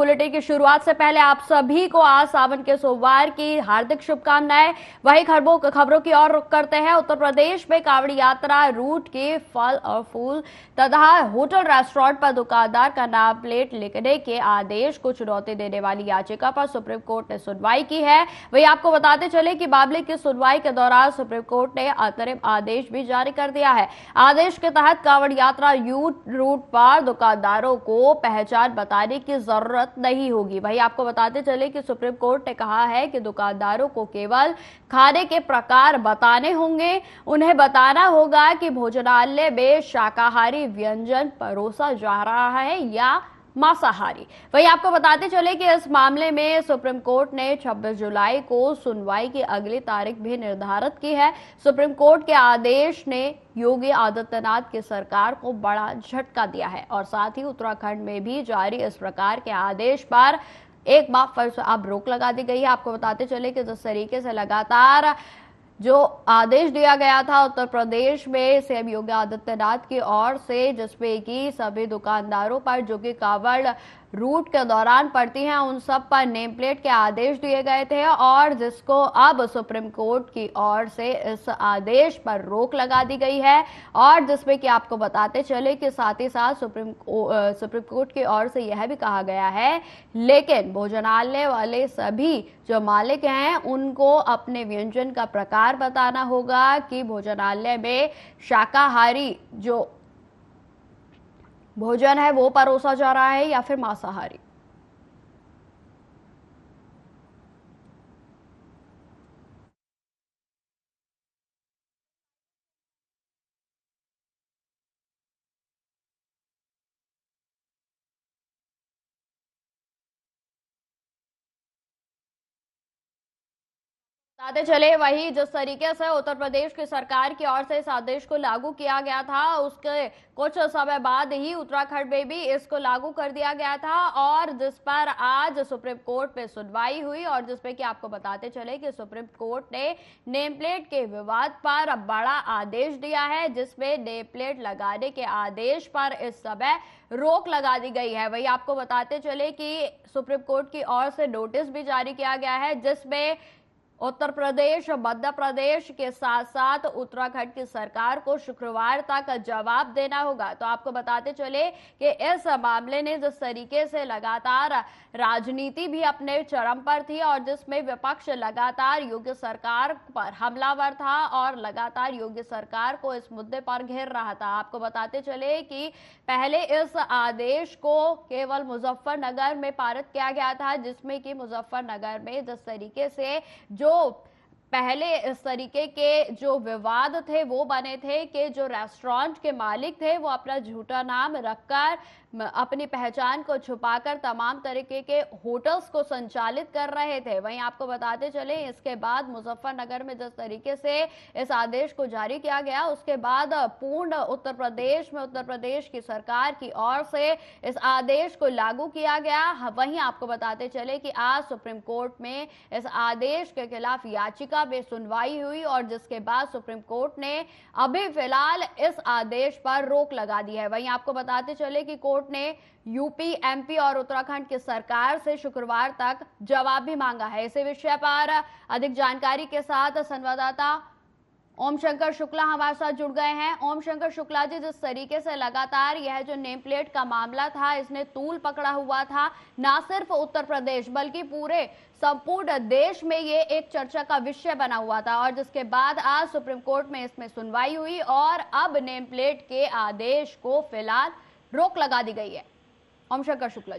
Bulletin की शुरुआत से पहले आप सभी को आज सावन के सोमवार की हार्दिक शुभकामनाएं। वही खबरों की ओर रुख करते हैं। उत्तर प्रदेश में कांवड़ यात्रा रूट के फल और फूल तथा होटल रेस्टोरेंट पर दुकानदार का नाम प्लेट लिखने के आदेश को चुनौती देने वाली याचिका पर सुप्रीम कोर्ट ने सुनवाई की है। वही आपको बताते चले कि मामले की सुनवाई के दौरान सुप्रीम कोर्ट ने अंतरिम आदेश भी जारी कर दिया है। आदेश के तहत कांवड़ यात्रा रूट पर दुकानदारों को पहचान बताने की जरूरत नहीं होगी। वही आपको बताते चले कि सुप्रीम कोर्ट ने कहा है कि दुकानदारों को केवल खाने के प्रकार बताने होंगे। उन्हें बताना होगा कि भोजनालय में शाकाहारी व्यंजन परोसा जा रहा है या मांसाहारी। वही आपको बताते चले कि इस मामले में सुप्रीम कोर्ट ने 26 जुलाई को सुनवाई की अगली तारीख भी निर्धारित की है। सुप्रीम कोर्ट के आदेश ने योगी आदित्यनाथ की सरकार को बड़ा झटका दिया है और साथ ही उत्तराखंड में भी जारी इस प्रकार के आदेश पर एक बार फिर से अब रोक लगा दी गई है। आपको बताते चले कि जिस तरीके से लगातार जो आदेश दिया गया था उत्तर प्रदेश में सीएम योगी आदित्यनाथ की ओर से, जिसमें कि सभी दुकानदारों पर जो कि कांवड़ रूट के दौरान पड़ती हैं उन सब पर नेम प्लेट के आदेश दिए गए थे और जिसको अब सुप्रीम कोर्ट की ओर से इस आदेश पर रोक लगा दी गई है। और जिसमें कि आपको बताते चले कि साथ ही साथ सुप्रीम कोर्ट की ओर से यह भी कहा गया है, लेकिन भोजनालय वाले सभी जो मालिक हैं उनको अपने व्यंजन का प्रकार बताना होगा कि भोजनालय में शाकाहारी जो भोजन है वो परोसा जा रहा है या फिर मांसाहारी। बताते चले वही जिस तरीके से उत्तर प्रदेश की सरकार की ओर से इस आदेश को लागू किया गया था उसके कुछ समय बाद ही उत्तराखंड में भी इसको लागू कर दिया गया था और जिस पर आज सुप्रीम कोर्ट में सुनवाई हुई और जिसमें कि आपको बताते चले कि सुप्रीम कोर्ट ने नेम प्लेट के विवाद पर बड़ा आदेश दिया है, जिसमें नेम प्लेट लगाने के आदेश पर इस समय रोक लगा दी गई है। वही आपको बताते चले कि सुप्रीम कोर्ट की ओर से नोटिस भी जारी किया गया है, जिसमें उत्तर प्रदेश, मध्य प्रदेश के साथ साथ उत्तराखंड की सरकार को शुक्रवार तक जवाब देना होगा। तो आपको बताते चले कि इस मामले ने जिस तरीके से लगातार राजनीति भी अपने चरम पर थी और जिसमें विपक्ष लगातार योगी सरकार पर हमलावर था और लगातार योगी सरकार को इस मुद्दे पर घेर रहा था। आपको बताते चले कि पहले इस आदेश को केवल मुजफ्फरनगर में पारित किया गया था, जिसमें कि मुजफ्फरनगर में जिस तरीके से जो पहले इस तरीके के जो विवाद थे वो बने थे कि जो रेस्टोरेंट के मालिक थे वो अपना झूठा नाम रखकर अपनी पहचान को छुपाकर तमाम तरीके के होटल्स को संचालित कर रहे थे। वहीं आपको बताते चले इसके बाद मुजफ्फरनगर में जिस तरीके से इस आदेश को जारी किया गया उसके बाद पूर्ण उत्तर प्रदेश में उत्तर प्रदेश की सरकार की ओर से इस आदेश को लागू किया गया। वहीं आपको बताते चले कि आज सुप्रीम कोर्ट में इस आदेश के खिलाफ याचिका में सुनवाई हुई और जिसके बाद सुप्रीम कोर्ट ने अभी फिलहाल इस आदेश पर रोक लगा दी है। वहीं आपको बताते चले कि कोर्ट ने यूपी, एमपी और उत्तराखंड की सरकार से शुक्रवार तक जवाब भी मांगा है। इसी विषय पर अधिक जानकारी के साथ संवाददाता ओम शंकर शुक्ला हमारे साथ जुड़ गए हैं। ओम शंकर शुक्ला जी, जिस तरीके से लगातार यह जो नेम प्लेट का मामला था इसने तूल पकड़ा हुआ था, ना सिर्फ उत्तर प्रदेश बल्कि पूरे संपूर्ण देश में ये एक चर्चा का विषय बना हुआ था और जिसके बाद आज सुप्रीम कोर्ट में इसमें सुनवाई हुई और अब नेम प्लेट के आदेश को फिलहाल रोक लगा दी गई है। ओम शंकर शुक्ला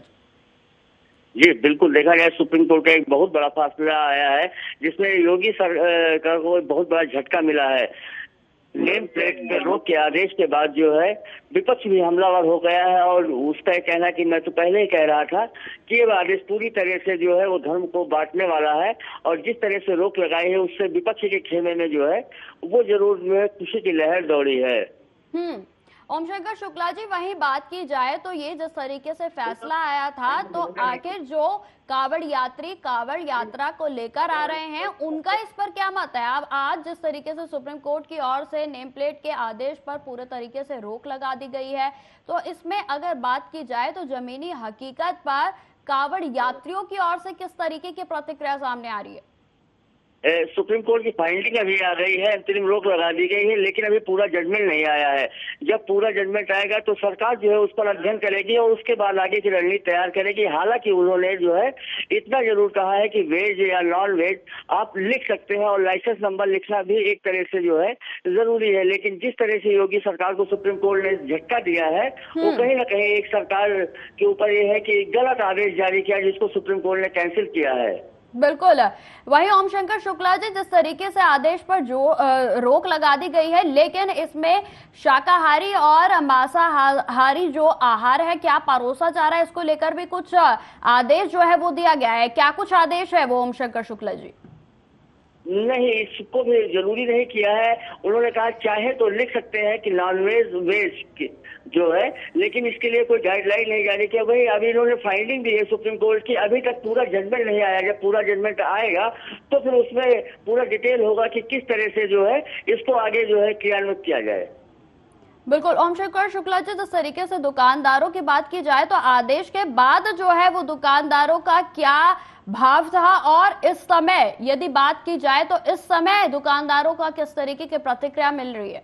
जी, बिल्कुल देखा जाए सुप्रीम कोर्ट का एक बहुत बड़ा फैसला आया है जिसमें योगी सरकार को बहुत बड़ा झटका मिला है। नेम प्लेट के रोक के आदेश के बाद जो है विपक्ष भी हमलावर हो गया है और उसका कहना कि मैं तो पहले ही कह रहा था कि ये आदेश पूरी तरह से जो है वो धर्म को बांटने वाला है और जिस तरह से रोक लगाई है उससे विपक्ष के खेमे में जो है वो जरूर जो है खुशी की लहर दौड़ी है। ओम शंकर शुक्ला जी, वही बात की जाए तो ये जिस तरीके से फैसला आया था तो आखिर जो कांवड़ यात्री कांवड़ यात्रा को लेकर आ रहे हैं उनका इस पर क्या मत है? अब आज जिस तरीके से सुप्रीम कोर्ट की ओर से नेम प्लेट के आदेश पर पूरे तरीके से रोक लगा दी गई है तो इसमें अगर बात की जाए तो जमीनी हकीकत पर कांवड़ यात्रियों की ओर से किस तरीके की प्रतिक्रिया सामने आ रही है? सुप्रीम कोर्ट की फाइंडिंग अभी आ गई है, अंतरिम रोक लगा दी गई है, लेकिन अभी पूरा जजमेंट नहीं आया है। जब पूरा जजमेंट आएगा तो सरकार जो है उस पर अध्ययन करेगी और उसके बाद आगे की रणनीति तैयार करेगी। हालांकि उन्होंने जो है इतना जरूर कहा है कि वेज या नॉन वेज आप लिख सकते हैं और लाइसेंस नंबर लिखना भी एक तरह से जो है जरूरी है। लेकिन जिस तरह से योगी सरकार को सुप्रीम कोर्ट ने झटका दिया है वो कहीं ना कहीं एक सरकार के ऊपर ये है कि गलत आदेश जारी किया जिसको सुप्रीम कोर्ट ने कैंसिल किया है। बिल्कुल। वहीं ओम शंकर शुक्ला जी, जिस तरीके से आदेश पर जो रोक लगा दी गई है, लेकिन इसमें शाकाहारी और मांसाहारी जो आहार है क्या परोसा जा रहा है, इसको लेकर भी कुछ आदेश जो है वो दिया गया है। क्या कुछ आदेश है वो ओम शंकर शुक्ला जी? नहीं, इसको भी जरूरी नहीं किया है। उन्होंने कहा चाहे तो लिख सकते हैं कि नॉन वेज वेज जो है, लेकिन इसके लिए कोई गाइडलाइन नहीं जारी किया। वही अभी इन्होंने फाइंडिंग दी है सुप्रीम कोर्ट की, अभी तक पूरा जजमेंट नहीं आया। जब पूरा जजमेंट आएगा तो फिर उसमें पूरा डिटेल होगा कि किस तरह से जो है इसको आगे जो है क्रियान्वित किया जाए। बिल्कुल। ओम शंकर शुक्ला जी, जिस तरीके से दुकानदारों की बात की जाए तो आदेश के बाद जो है वो दुकानदारों का क्या भाव था, और इस समय यदि बात की जाए तो इस समय दुकानदारों का किस तरीके की प्रतिक्रिया मिल रही है?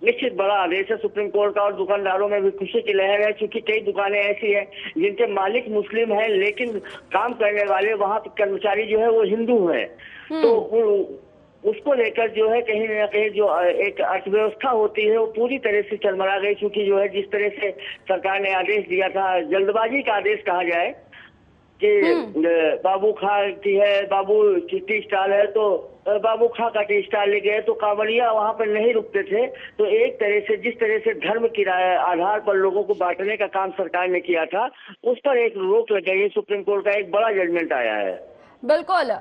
निश्चित बड़ा आदेश है सुप्रीम कोर्ट का और दुकानदारों में भी खुशी की लहर है, क्योंकि कई दुकानें ऐसी हैं जिनके मालिक मुस्लिम हैं लेकिन काम करने वाले वहां के कर्मचारी जो है वो हिंदू हैं। तो उसको लेकर जो है कहीं ना कहीं जो एक अर्थव्यवस्था होती है वो पूरी तरह से चरमरा गई, क्योंकि जो है जिस तरह से सरकार ने आदेश दिया था, जल्दबाजी का आदेश कहा जाए कि बाबू खां की है, बाबू की टी स्टाल है तो बाबू खां का टी स्टाल ले गए, तो कांवड़िया वहां पर नहीं रुकते थे। तो एक तरह से जिस तरह से धर्म के आधार पर लोगों को बांटने का काम सरकार ने किया था उस पर एक रोक लग गई। सुप्रीम कोर्ट का एक बड़ा जजमेंट आया है। बिल्कुल।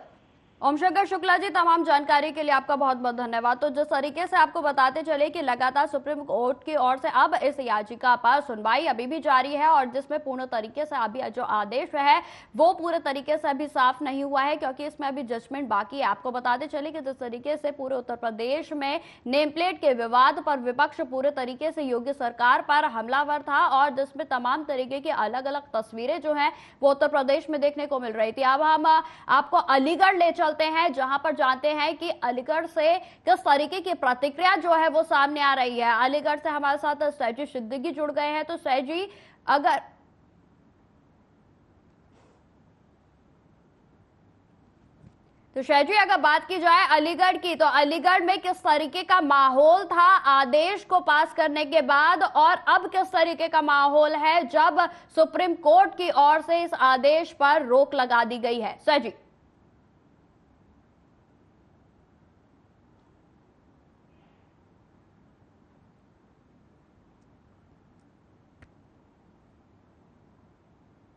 ओम शंकर शुक्ला जी, तमाम जानकारी के लिए आपका बहुत बहुत धन्यवाद। तो जिस तरीके से आपको बताते चले कि लगातार सुप्रीम कोर्ट की ओर से अब इस याचिका पर सुनवाई अभी भी जारी है, और जिसमें पूर्ण तरीके से अभी जो आदेश है वो पूरे तरीके से अभी साफ नहीं हुआ है, क्योंकि इसमें अभी जजमेंट बाकी है। आपको बताते चले कि जिस तरीके से पूरे उत्तर प्रदेश में नेम प्लेट के विवाद पर विपक्ष पूरे तरीके से योगी सरकार पर हमलावर था, और जिसमें तमाम तरीके की अलग अलग तस्वीरें जो है वो उत्तर प्रदेश में देखने को मिल रही थी। अब हम आपको अलीगढ़ ले चलते हैं, जहां पर जानते हैं कि अलीगढ़ से किस तरीके की प्रतिक्रिया जो है वो सामने आ रही है। अलीगढ़ से हमारे साथ सैजी सिद्दीकी जुड़ गए हैं। तो सैजी, अगर बात की जाए अलीगढ़ की, तो अलीगढ़ में किस तरीके का माहौल था आदेश को पास करने के बाद, और अब किस तरीके का माहौल है जब सुप्रीम कोर्ट की ओर से इस आदेश पर रोक लगा दी गई है? सैजी।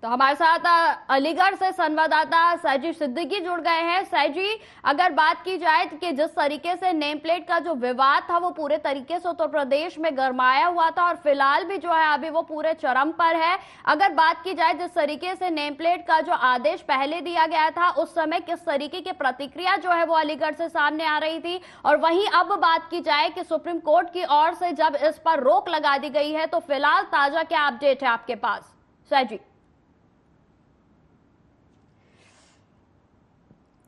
तो हमारे साथ अलीगढ़ से संवाददाता सैजी सिद्दीकी जुड़ गए हैं। सैजी, अगर बात की जाए कि जिस तरीके से नेम प्लेट का जो विवाद था वो पूरे तरीके से उत्तर प्रदेश में गरमाया हुआ था, और फिलहाल भी जो है अभी वो पूरे चरम पर है। अगर बात की जाए जिस तरीके से नेम प्लेट का जो आदेश पहले दिया गया था उस समय किस तरीके की प्रतिक्रिया जो है वो अलीगढ़ से सामने आ रही थी, और वहीं अब बात की जाए कि सुप्रीम कोर्ट की ओर से जब इस पर रोक लगा दी गई है तो फिलहाल ताजा क्या अपडेट है आपके पास? सैजी।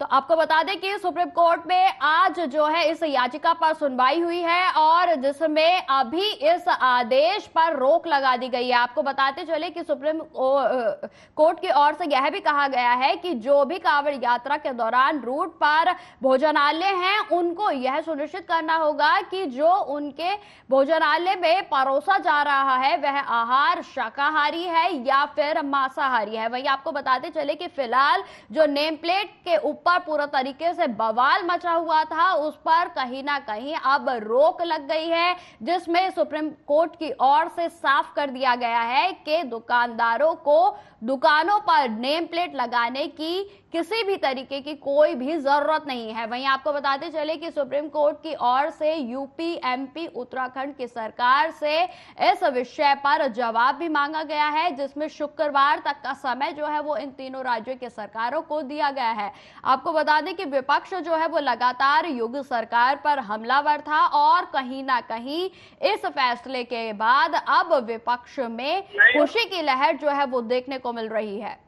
तो आपको बता दें कि सुप्रीम कोर्ट में आज जो है इस याचिका पर सुनवाई हुई है, और जिसमें अभी इस आदेश पर रोक लगा दी गई है। आपको बताते चले कि सुप्रीम कोर्ट की ओर से यह भी कहा गया है कि जो भी कांवड़ यात्रा के दौरान रूट पर भोजनालय हैं उनको यह सुनिश्चित करना होगा कि जो उनके भोजनालय में परोसा जा रहा है वह आहार शाकाहारी है या फिर मांसाहारी है। वहीं आपको बताते चले कि फिलहाल जो नेम प्लेट के ऊपर पूरा तरीके से बवाल मचा हुआ था उस पर कहीं ना कहीं अब रोक लग गई है, जिसमें सुप्रीम कोर्ट की ओर से साफ कर दिया गया है कि दुकानदारों को दुकानों पर नेम प्लेट लगाने की किसी भी तरीके की कोई भी जरूरत नहीं है। वहीं आपको बताते चले कि सुप्रीम कोर्ट की ओर से यूपी, एमपी, उत्तराखंड की सरकार से इस विषय पर जवाब भी मांगा गया है, जिसमें शुक्रवार तक का समय जो है वो इन तीनों राज्यों की सरकारों को दिया गया है। आपको बता दें कि विपक्ष जो है वो लगातार योगी सरकार पर हमलावर था, और कहीं ना कहीं इस फैसले के बाद अब विपक्ष में खुशी की लहर जो है वो देखने को मिल रही है।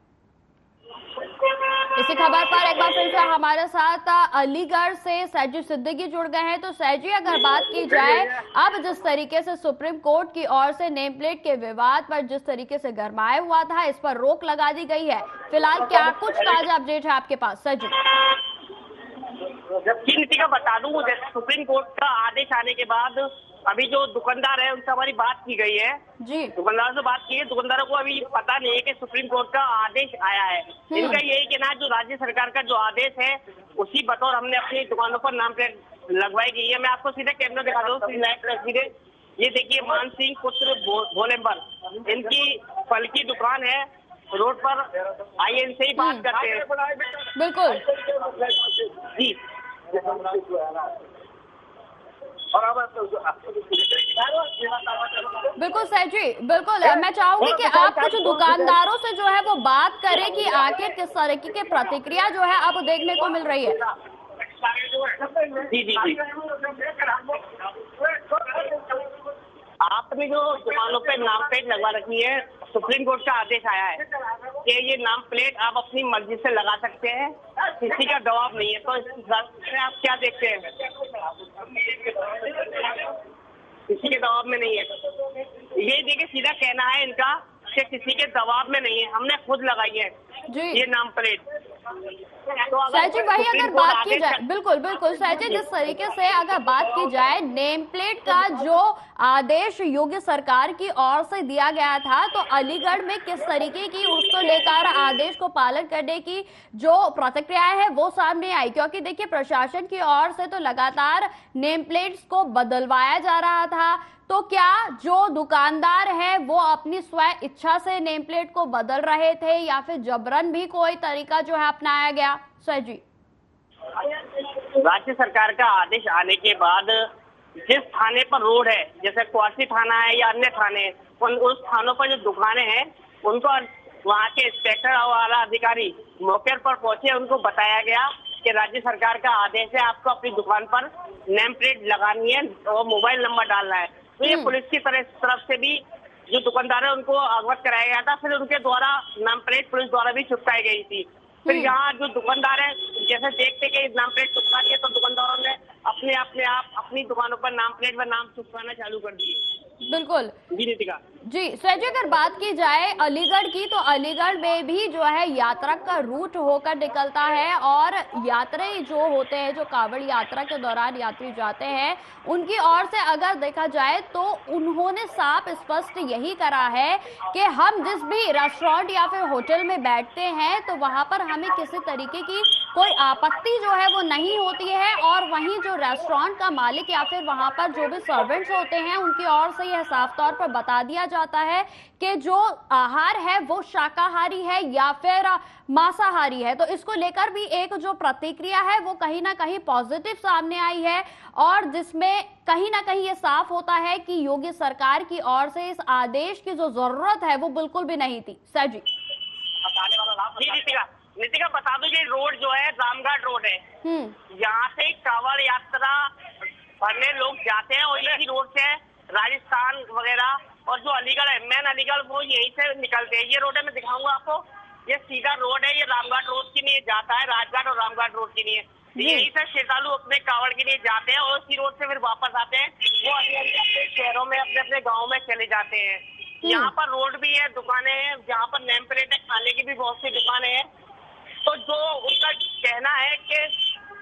इसी खबर पर एक बार फिर से हमारे साथ अलीगढ़ से सैजी सिद्दीकी जुड़ गए हैं। तो सैजी, अगर बात की जाए अब जिस तरीके से सुप्रीम कोर्ट की ओर से नेम प्लेट के विवाद पर जिस तरीके से गरमाया हुआ था, इस पर रोक लगा दी गई है। फिलहाल क्या कुछ ताजा अपडेट है आपके पास सैजी? जबकि नीतिका बता दूं, जैसे सुप्रीम कोर्ट का आदेश आने के बाद अभी जो दुकानदार है उनसे हमारी बात की गई है जी। दुकानदारों से बात की है। दुकानदारों को अभी पता नहीं है कि सुप्रीम कोर्ट का आदेश आया है। इनका यही कहना है जो राज्य सरकार का जो आदेश है उसी बतौर हमने अपनी दुकानों पर नाम प्लेट लगवाई गई है। मैं आपको सीधे कैमरा दिखा दूं, तस्वीरें ये देखिए, मान सिंह पुत्र भोलेम्बर, इनकी फल की दुकान है रोड पर। आइए इनसे ही बात करते हैं। बिल्कुल जी। बिल्कुल सैजी, बिल्कुल मैं चाहूंगी कि आप कुछ दुकानदारों से जो है वो बात करें कि आखिर किस तरीके की प्रतिक्रिया जो है अब देखने को मिल रही है। जी जी जी। आपने जो दुकानों पे नाम प्लेट लगवा रखी है, सुप्रीम कोर्ट का आदेश आया है कि ये नाम प्लेट आप अपनी मर्जी से लगा सकते हैं, किसी का दबाव नहीं है। तो इस बात से आप क्या देखते हैं? किसी के दबाव में नहीं है। ये देखिए, सीधा कहना है इनका कि किसी के दबाव में नहीं है, हमने खुद लगाई है ये नाम प्लेट। तो सैजी, वही अगर बात की जाए, बिल्कुल बिल्कुल सैजी, जिस तरीके से अगर बात की जाए नेम प्लेट का जो आदेश योगी सरकार की ओर से दिया गया था, तो अलीगढ़ में किस तरीके की उसको लेकर आदेश को पालन करने की जो प्रतिक्रिया है वो सामने आई? क्योंकि देखिए, प्रशासन की ओर से तो लगातार नेम प्लेट्स को बदलवाया जा रहा था, तो क्या जो दुकानदार है वो अपनी स्वयं इच्छा से नेम प्लेट को बदल रहे थे या फिर जबरन भी कोई तरीका जो है अपनाया गया? सर जी, राज्य सरकार का आदेश आने के बाद जिस थाने पर रोड है, जैसे क्वासी थाना है या अन्य थाने, उस थानों पर जो दुकानें हैं उनको वहाँ के इंस्पेक्टर और आला अधिकारी मौके पर पहुंचे, उनको बताया गया कि राज्य सरकार का आदेश है, आपको अपनी दुकान पर नेम प्लेट लगानी है और मोबाइल नंबर डालना है। तो ये पुलिस की तरफ से भी जो दुकानदार है उनको अवगत कराया गया था। फिर उनके द्वारा नाम प्लेट पुलिस द्वारा भी चिपकाई गई थी। फिर यहाँ जो दुकानदार है, जैसे देखते कि नाम प्लेट चिपका है, तो दुकानदारों ने अपने आप अपनी दुकानों पर नाम प्लेट व नाम चिपकाना चालू कर दिए। बिल्कुल जी नीतिका जी। सैजी, अगर बात की जाए अलीगढ़ की, तो अलीगढ़ में भी जो है यात्रा का रूट होकर निकलता है और यात्री जो होते हैं, जो कांवड़ यात्रा के दौरान यात्री जाते हैं, उनकी ओर से अगर देखा जाए तो उन्होंने साफ स्पष्ट यही करा है कि हम जिस भी रेस्टोरेंट या फिर होटल में बैठते हैं तो वहां पर हमें किसी तरीके की कोई आपत्ति जो है वो नहीं होती है। और वहीं जो रेस्टोरेंट का मालिक या फिर वहां पर जो भी सर्वेंट्स होते हैं उनकी ओर से यह साफ तौर पर बता दिया जाता है कि जो आहार है वो शाकाहारी है या फिर मांसाहारी है। तो इसको लेकर भी एक जो प्रतिक्रिया है वो कहीं ना कहीं पॉजिटिव सामने आई है और जिसमें कहीं ना कहीं ये साफ होता है कि योगी सरकार की ओर से इस आदेश की जो जरूरत है वो बिल्कुल भी नहीं थी। सर जी, नीतिका बता दो, ये रोड जो है रामगढ़ रोड है, यहाँ से कांवड़ यात्रा भरने लोग जाते हैं और यही रोड से राजस्थान वगैरह और जो अलीगढ़ है, मेन अलीगढ़, वो यहीं से निकलते हैं। ये रोड है, मैं दिखाऊंगा आपको, ये सीधा रोड है, ये रामगढ़ रोड के लिए जाता है, राजगढ़ और रामगढ़ रोड के लिए। यहीं से श्रद्धालु अपने कांवड़ के लिए जाते हैं और उसी रोड से फिर वापस आते हैं, वो अपने शहरों में अपने अपने गाँव में चले जाते हैं। यहाँ पर रोड भी है, दुकानें हैं, जहाँ पर नेम प्लेट है, खाने की भी बहुत सी दुकानें हैं। तो जो उनका कहना है कि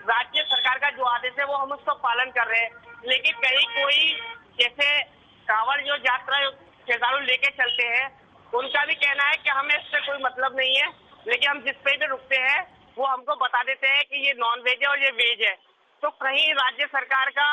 राज्य सरकार का जो आदेश है वो हम उसका पालन कर रहे हैं, लेकिन कहीं कोई जैसे कांवड़ जो यात्रा श्रद्धालु लेके चलते हैं उनका भी कहना है कि हमें इससे कोई मतलब नहीं है, लेकिन हम जिस पे भी रुकते हैं वो हमको बता देते हैं कि ये नॉन वेज है और ये वेज है। तो कहीं राज्य सरकार का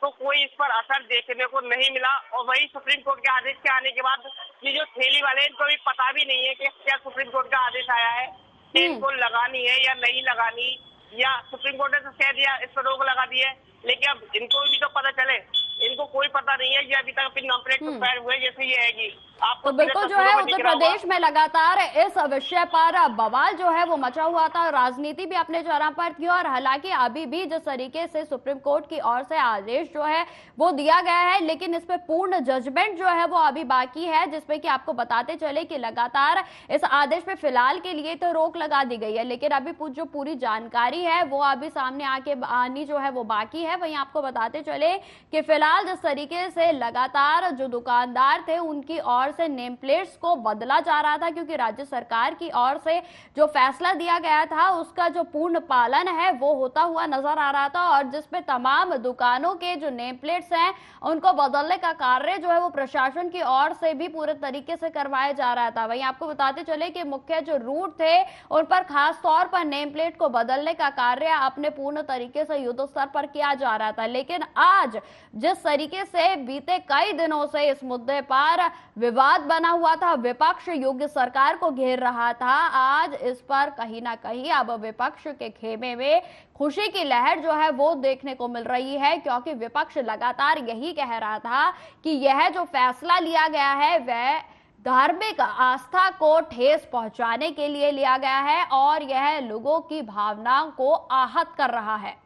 तो कोई इस पर असर देखने को नहीं मिला। और वही सुप्रीम कोर्ट के आदेश के आने के बाद ये जो ठेली वाले, इनको भी पता भी नहीं है कि क्या सुप्रीम कोर्ट का आदेश आया है कि इनको लगानी है या नहीं लगानी, या सुप्रीम कोर्ट ने तो कह दिया इस पर रोक लगा दी है, लेकिन अब इनको भी तो पता चले इनको कोई पता नहीं है, ये अभी तक अपनी नाम प्लेट पर हुए जैसे ये है कि आपको तो बिल्कुल जो है उत्तर प्रदेश में लगातार इस विषय पर बवाल जो है वो मचा हुआ था, राजनीति भी अपने चरम पर थी। और हालांकि अभी भी जिस तरीके से सुप्रीम कोर्ट की ओर से आदेश जो है वो दिया गया है, लेकिन इस पे पूर्ण जजमेंट जो है वो अभी बाकी है, जिसपे कि आपको बताते चले कि लगातार इस आदेश पे फिलहाल के लिए तो रोक लगा दी गई है, लेकिन अभी जो पूरी जानकारी है वो अभी सामने आनी जो है वो बाकी है। वहीं आपको बताते चले कि फिलहाल जिस तरीके से लगातार जो दुकानदार थे उनकी ओर से नेम प्लेट्स को बदला जा रहा था, क्योंकि राज्य सरकार की ओर से जो फैसला दिया गया था उसका जो पूर्ण पालन है वो होता हुआ नजर आ रहा था, और जिसपे तमाम दुकानों के जो नेम प्लेट्स हैं उनको बदलने का कार्य जो है वो प्रशासन की ओर से भी पूरे तरीके से करवाया जा रहा था। वहीं आपको बताते चले कि मुख्य जो रूट थे उन पर खास तौर पर नेम प्लेट को बदलने का कार्य अपने पूर्ण तरीके से युद्ध स्तर पर किया जा रहा था, लेकिन आज जिस तरीके से बीते कई दिनों से इस मुद्दे पर विवाद बना हुआ था, विपक्ष योगी सरकार को घेर रहा था, आज इस पर कहीं ना कहीं अब विपक्ष के खेमे में खुशी की लहर जो है वो देखने को मिल रही है, क्योंकि विपक्ष लगातार यही कह रहा था कि यह जो फैसला लिया गया है वह धार्मिक आस्था को ठेस पहुंचाने के लिए लिया गया है और यह लोगों की भावनाओं को आहत कर रहा है।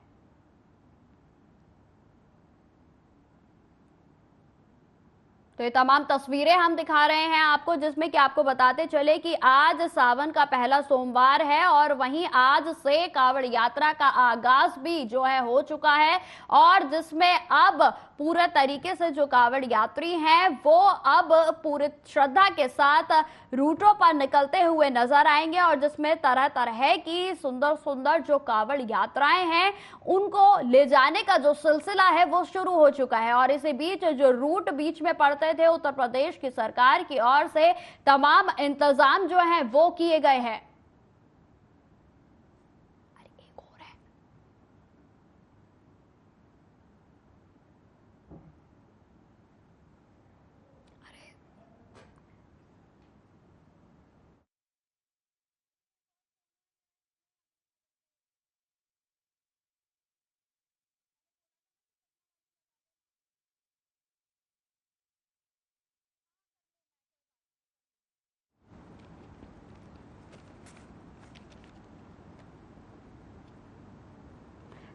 तो ये तमाम तस्वीरें हम दिखा रहे हैं आपको, जिसमें कि आपको बताते चले कि आज सावन का पहला सोमवार है और वहीं आज से कांवड़ यात्रा का आगाज भी जो है हो चुका है, और जिसमें अब पूरे तरीके से जो कांवड़ यात्री हैं वो अब पूरे श्रद्धा के साथ रूटों पर निकलते हुए नजर आएंगे, और जिसमें तरह तरह की सुंदर सुंदर जो कांवड़ यात्राएं हैं उनको ले जाने का जो सिलसिला है वो शुरू हो चुका है। और इसी बीच जो रूट बीच में पड़ते थे उत्तर प्रदेश की सरकार की ओर से तमाम इंतजाम जो हैं वो किए गए हैं।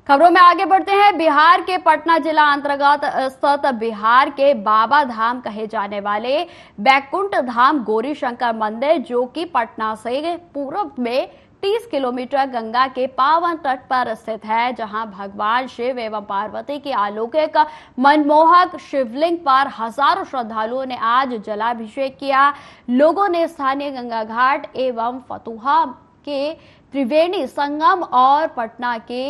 खबरों में आगे बढ़ते हैं। बिहार के पटना जिला अंतर्गत स्थित बिहार के बाबा धाम कहे जाने वाले बैकुंठ धाम गौरी शंकर मंदिर, जो कि पटना से पूर्व में 30 किलोमीटर गंगा के पावन तट पर स्थित है, जहां भगवान शिव एवं पार्वती की अलौकिक मनमोहक शिवलिंग पर हजारों श्रद्धालुओं ने आज जलाभिषेक किया। लोगों ने स्थानीय गंगा घाट एवं फतुहा के त्रिवेणी संगम और पटना के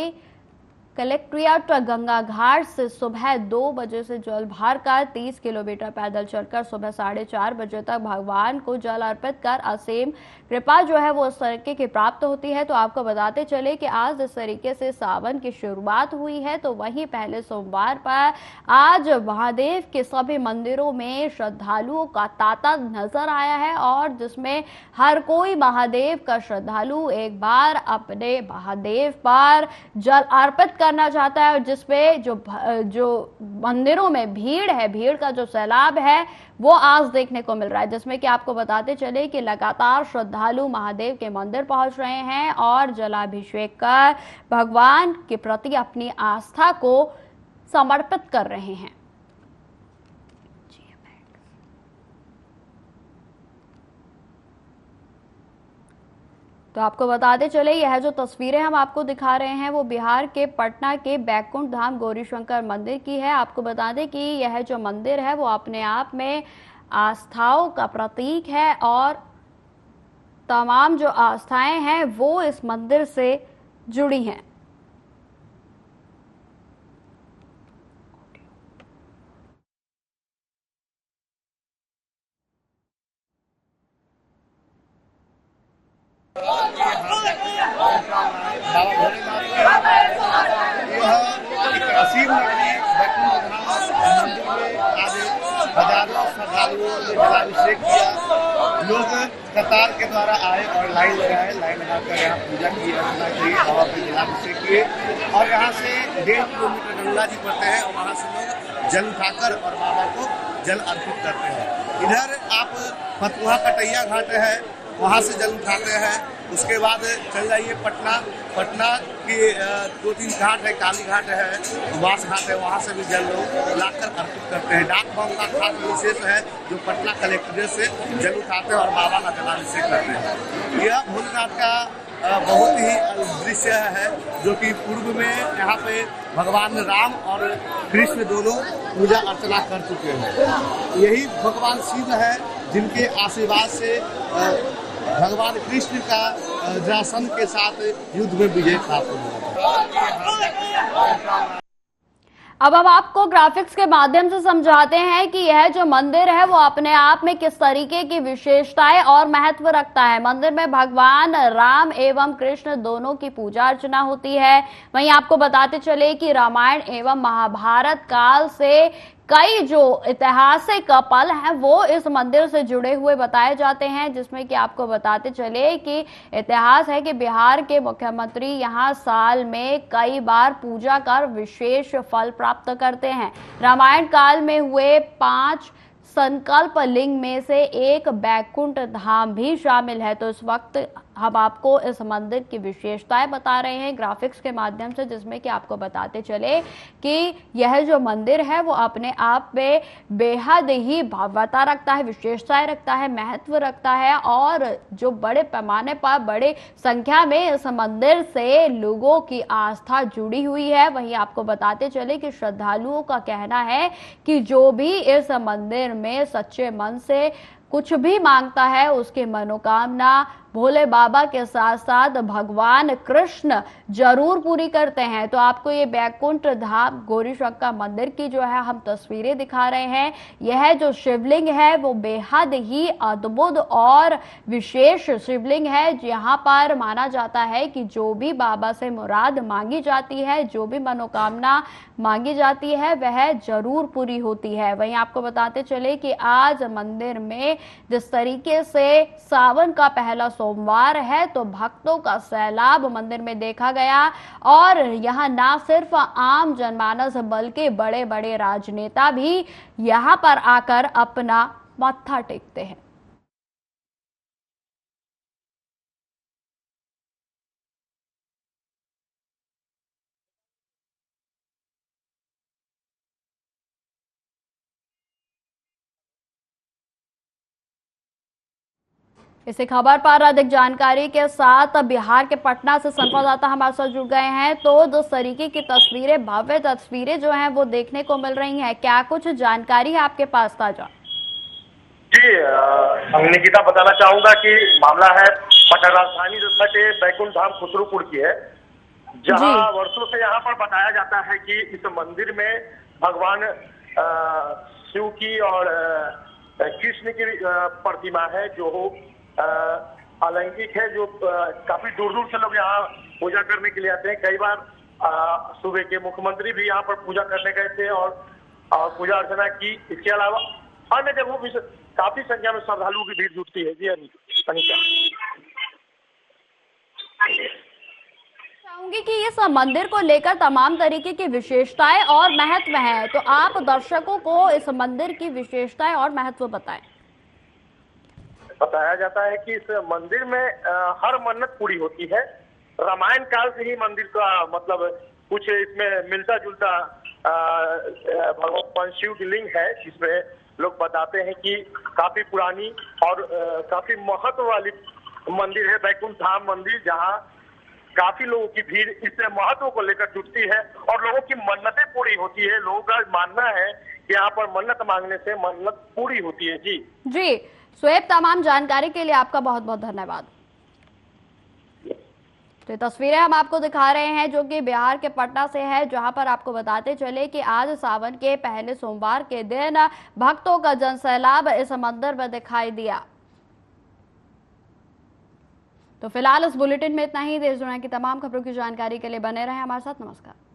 कलेक्ट्रेट गंगा घाट से सुबह 2 बजे से जल भर कर 30 किलोमीटर पैदल चलकर सुबह 4:30 बजे तक भगवान को जल अर्पित कर असीम कृपा जो है वो इस तरीके की प्राप्त होती है। तो आपको बताते चले कि आज इस तरीके से सावन की शुरुआत हुई है, तो वहीं पहले सोमवार पर आज महादेव के सभी मंदिरों में श्रद्धालुओं का तांता नजर आया है, और जिसमें हर कोई महादेव का श्रद्धालु एक बार अपने महादेव पर जल अर्पित करना चाहता है, और जिसपे जो मंदिरों में भीड़ है, भीड़ का जो सैलाब है वो आज देखने को मिल रहा है, जिसमें कि आपको बताते चले कि लगातार श्रद्धालु महादेव के मंदिर पहुंच रहे हैं और जलाभिषेक कर भगवान के प्रति अपनी आस्था को समर्पित कर रहे हैं। तो आपको बताते चले यह जो तस्वीरें हम आपको दिखा रहे हैं वो बिहार के पटना के बैकुंठ धाम गौरी शंकर मंदिर की है। आपको बता दें कि यह जो मंदिर है वो अपने आप में आस्थाओं का प्रतीक है, और तमाम जो आस्थाएं हैं वो इस मंदिर से जुड़ी हैं। असीम नगरी बैकुंठ धाम मंदिर में आज हजारों श्रद्धालुओं ने जलाभिषेक किया। लोग कतार के द्वारा आए और लाइन लगाए, लाइन लगाकर यहाँ पूजा की, अर्चना की और फिर जलाभिषेक किए। और यहाँ से 1.5 किलोमीटर गंगा जी पड़ते हैं और वहाँ से लोग जल उठाकर और बाबा को जल अर्पित करते हैं। इधर आप फतुहा कटैया घाट है, वहाँ से जल उठाते हैं। उसके बाद चल जाइए पटना की 2-3 घाट है, काली घाट है, वास घाट है, वहाँ से भी जल लोग लाकर अर्पित करते हैं। डाक बम का खास विशेष है जो पटना कलेक्ट्रेट से जल उठाते हैं और बाबा का जलाभिषेक करते हैं। यह भोलेनाथ का बहुत ही दृश्य है जो कि पूर्व में यहाँ पे भगवान राम और कृष्ण दोनों पूजा अर्चना कर चुके हैं। यही भगवान शिव है जिनके आशीर्वाद से भगवान कृष्ण का जरासंध के साथ युद्ध में विजय प्राप्त हुआ। अब हम आपको ग्राफिक्स के माध्यम से समझाते हैं कि यह जो मंदिर है वो अपने आप में किस तरीके की विशेषताएं और महत्व रखता है। मंदिर में भगवान राम एवं कृष्ण दोनों की पूजा अर्चना होती है। वहीं आपको बताते चले कि रामायण एवं महाभारत काल से कई जो ऐतिहासिक पल हैं वो इस मंदिर से जुड़े हुए बताए जाते हैं, जिसमें कि आपको बताते चले कि इतिहास है कि बिहार के मुख्यमंत्री यहां साल में कई बार पूजा कर विशेष फल प्राप्त करते हैं। रामायण काल में हुए 5 संकल्प लिंग में से एक बैकुंठ धाम भी शामिल है। तो इस वक्त हम आपको इस मंदिर की विशेषताएं बता रहे हैं ग्राफिक्स के माध्यम से, जिसमें कि आपको बताते चले कि यह जो मंदिर है वो अपने आप में बेहद ही भव्यता रखता है, विशेषताएं रखता है, महत्व रखता है और जो बड़े पैमाने पर बड़े संख्या में इस मंदिर से लोगों की आस्था जुड़ी हुई है। वहीं आपको बताते चले कि श्रद्धालुओं का कहना है कि जो भी इस मंदिर में सच्चे मन से कुछ भी मांगता है उसकी मनोकामना भोले बाबा के साथ साथ भगवान कृष्ण जरूर पूरी करते हैं। तो आपको ये बैकुंठ धाम गौरीशंकर मंदिर की जो है हम तस्वीरें दिखा रहे हैं। यह जो शिवलिंग है वो बेहद ही अद्भुत और विशेष शिवलिंग है। यहाँ पर माना जाता है कि जो भी बाबा से मुराद मांगी जाती है, जो भी मनोकामना मांगी जाती है वह जरूर पूरी होती है। वहीं आपको बताते चले कि आज मंदिर में जिस तरीके से सावन का पहला सोमवार है तो भक्तों का सैलाब मंदिर में देखा गया और यहां ना सिर्फ आम जनमानस बल्कि बड़े बड़े राजनेता भी यहां पर आकर अपना मत्था टेकते हैं। इसी खबर पर अधिक जानकारी के साथ बिहार के पटना से संवाददाता हमारे साथ जुड़ गए हैं। तो जिस तरीके की तस्वीरें, भव्य तस्वीरें जो हैं वो देखने को मिल रही हैं, क्या कुछ जानकारी है आपके पास ताजा? जी निकिता, बताना चाहूंगा कि मामला है पटना राजधानी के बैकुंठ धाम खुसरूपुर की है, जहां वर्षों से यहाँ पर बताया जाता है कि इस मंदिर में भगवान शिव की और कृष्ण की प्रतिमा है जो अलौकिक है, जो काफी दूर दूर से लोग यहाँ पूजा करने के लिए आते हैं। कई बार सूबे के मुख्यमंत्री भी यहाँ पर पूजा करने गए थे और पूजा अर्चना की। इसके अलावा अन्य जगहों भी काफी संख्या में श्रद्धालुओं की भीड़ जुटती है। जी अनिता, चाहूंगी कि इस मंदिर को लेकर तमाम तरीके की विशेषताएं और महत्व है, तो आप दर्शकों को इस मंदिर की विशेषताएं और महत्व बताएं। बताया जाता है कि इस मंदिर में हर मन्नत पूरी होती है। रामायण काल से ही मंदिर का मतलब कुछ इसमें मिलता जुलता भगवान शिव की लिंग है, जिसमें लोग बताते हैं कि काफी पुरानी और काफी महत्व वाली मंदिर है बैकुंठ धाम मंदिर, जहां काफी लोगों की भीड़ इस महत्व को लेकर जुटती है और लोगों की मन्नतें पूरी होती है। लोगों का मानना है कि यहाँ पर मन्नत मांगने से मन्नत पूरी होती है। जी स्वेब, तमाम जानकारी के लिए आपका बहुत बहुत धन्यवाद। तो तस्वीरें हम आपको दिखा रहे हैं जो कि बिहार के पटना से है, जहां पर आपको बताते चले कि आज सावन के पहले सोमवार के दिन भक्तों का जनसैलाब इस मंदिर में दिखाई दिया। तो फिलहाल इस बुलेटिन में इतना ही। देश दुनिया की तमाम खबरों की जानकारी के लिए बने रहें हमारे साथ। नमस्कार।